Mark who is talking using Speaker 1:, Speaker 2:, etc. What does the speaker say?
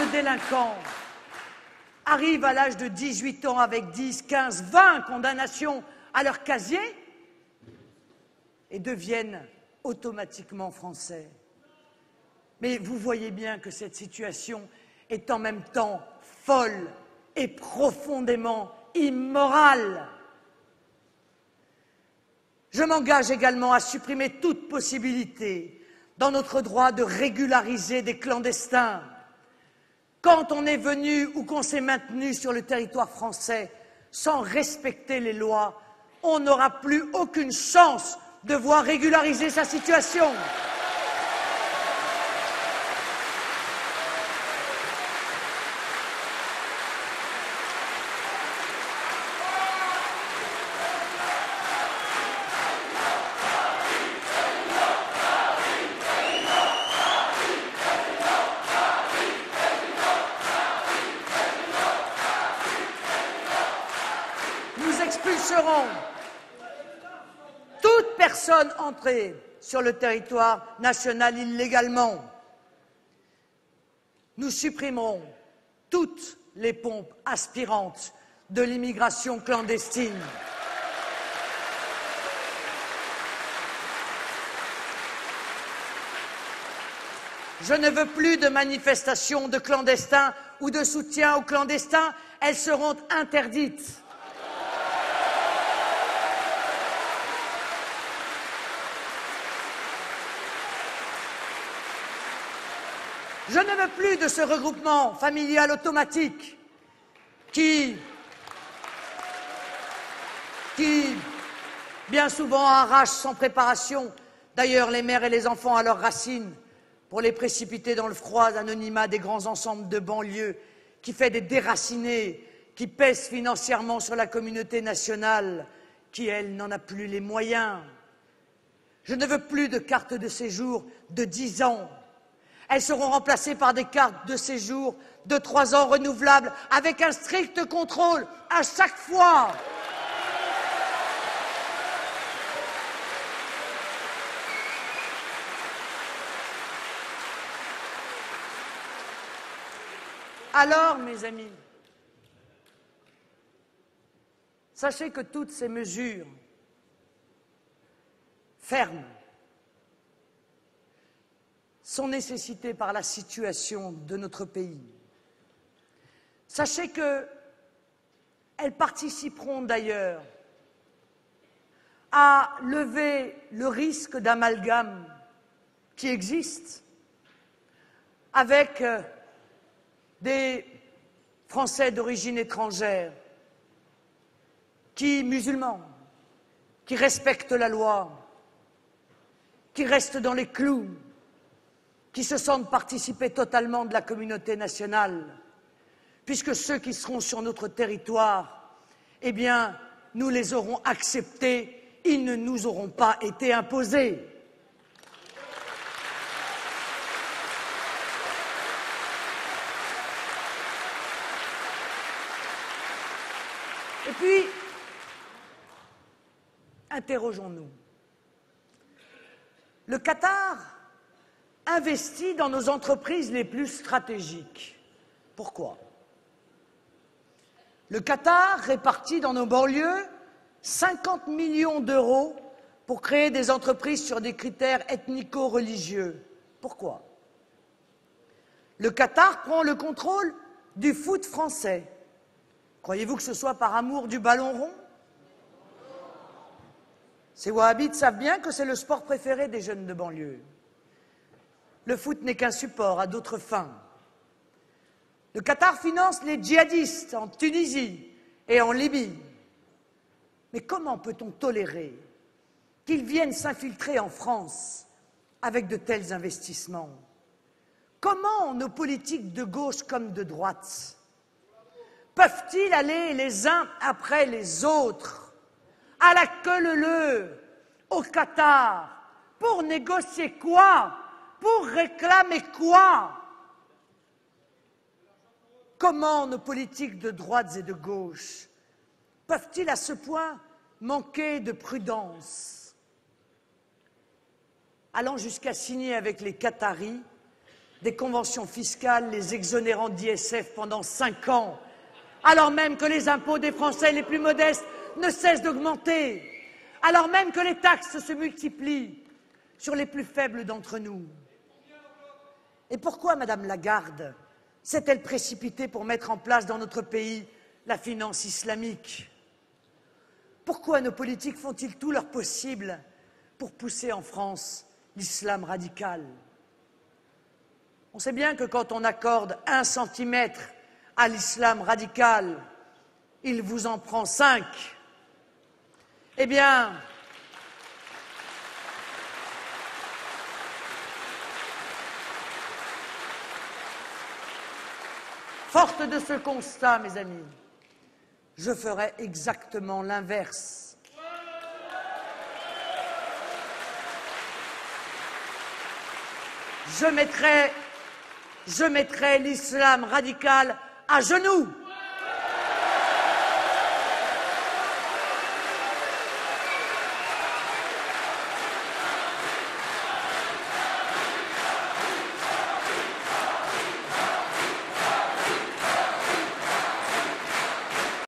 Speaker 1: de délinquants arrivent à l'âge de 18 ans avec 10, 15, 20 condamnations à leur casier et deviennent automatiquement français. Mais vous voyez bien que cette situation est en même temps folle et profondément immorale. Je m'engage également à supprimer toute possibilité dans notre droit de régulariser des clandestins. Quand on est venu ou qu'on s'est maintenu sur le territoire français sans respecter les lois, on n'aura plus aucune chance de voir régulariser sa situation. Nous expulserons toute personne entrée sur le territoire national illégalement. Nous supprimerons toutes les pompes aspirantes de l'immigration clandestine. Je ne veux plus de manifestations de clandestins ou de soutien aux clandestins. Elles seront interdites. Je ne veux plus de ce regroupement familial automatique qui bien souvent arrache sans préparation, d'ailleurs les mères et les enfants à leurs racines, pour les précipiter dans le froid anonymat des grands ensembles de banlieues, qui fait des déracinés, qui pèsent financièrement sur la communauté nationale, qui, elle, n'en a plus les moyens. Je ne veux plus de cartes de séjour de 10 ans. Elles seront remplacées par des cartes de séjour de 3 ans renouvelables, avec un strict contrôle à chaque fois. Alors, mes amis, sachez que toutes ces mesures fermes sont nécessitées par la situation de notre pays. Sachez qu'elles participeront d'ailleurs à lever le risque d'amalgame qui existe avec des Français d'origine étrangère, musulmans, qui respectent la loi, qui restent dans les clous, qui se sentent participer totalement de la communauté nationale, puisque ceux qui seront sur notre territoire, eh bien, nous les aurons acceptés, ils ne nous auront pas été imposés. Et puis, interrogeons-nous. Le Qatar investit dans nos entreprises les plus stratégiques. Pourquoi? Le Qatar répartit dans nos banlieues 50 millions d'euros pour créer des entreprises sur des critères ethnico-religieux. Pourquoi? Le Qatar prend le contrôle du foot français. Croyez-vous que ce soit par amour du ballon rond? Ces wahhabites savent bien que c'est le sport préféré des jeunes de banlieue. Le foot n'est qu'un support à d'autres fins. Le Qatar finance les djihadistes en Tunisie et en Libye. Mais comment peut-on tolérer qu'ils viennent s'infiltrer en France avec de tels investissements? Comment nos politiques de gauche comme de droite peuvent-ils aller les uns après les autres à la queue leu au Qatar pour négocier quoi? Pour réclamer quoi? Comment nos politiques de droite et de gauche peuvent-ils à ce point manquer de prudence, allant jusqu'à signer avec les Qataris des conventions fiscales les exonérant d'ISF pendant 5 ans, alors même que les impôts des Français les plus modestes ne cessent d'augmenter, alors même que les taxes se multiplient sur les plus faibles d'entre nous. Et pourquoi Madame Lagarde s'est-elle précipitée pour mettre en place dans notre pays la finance islamique? Pourquoi nos politiques font-ils tout leur possible pour pousser en France l'islam radical? On sait bien que quand on accorde 1 centimètre à l'islam radical, il vous en prend 5. Eh bien, forte de ce constat, mes amis, je ferai exactement l'inverse. Je mettrai l'islam radical à genoux.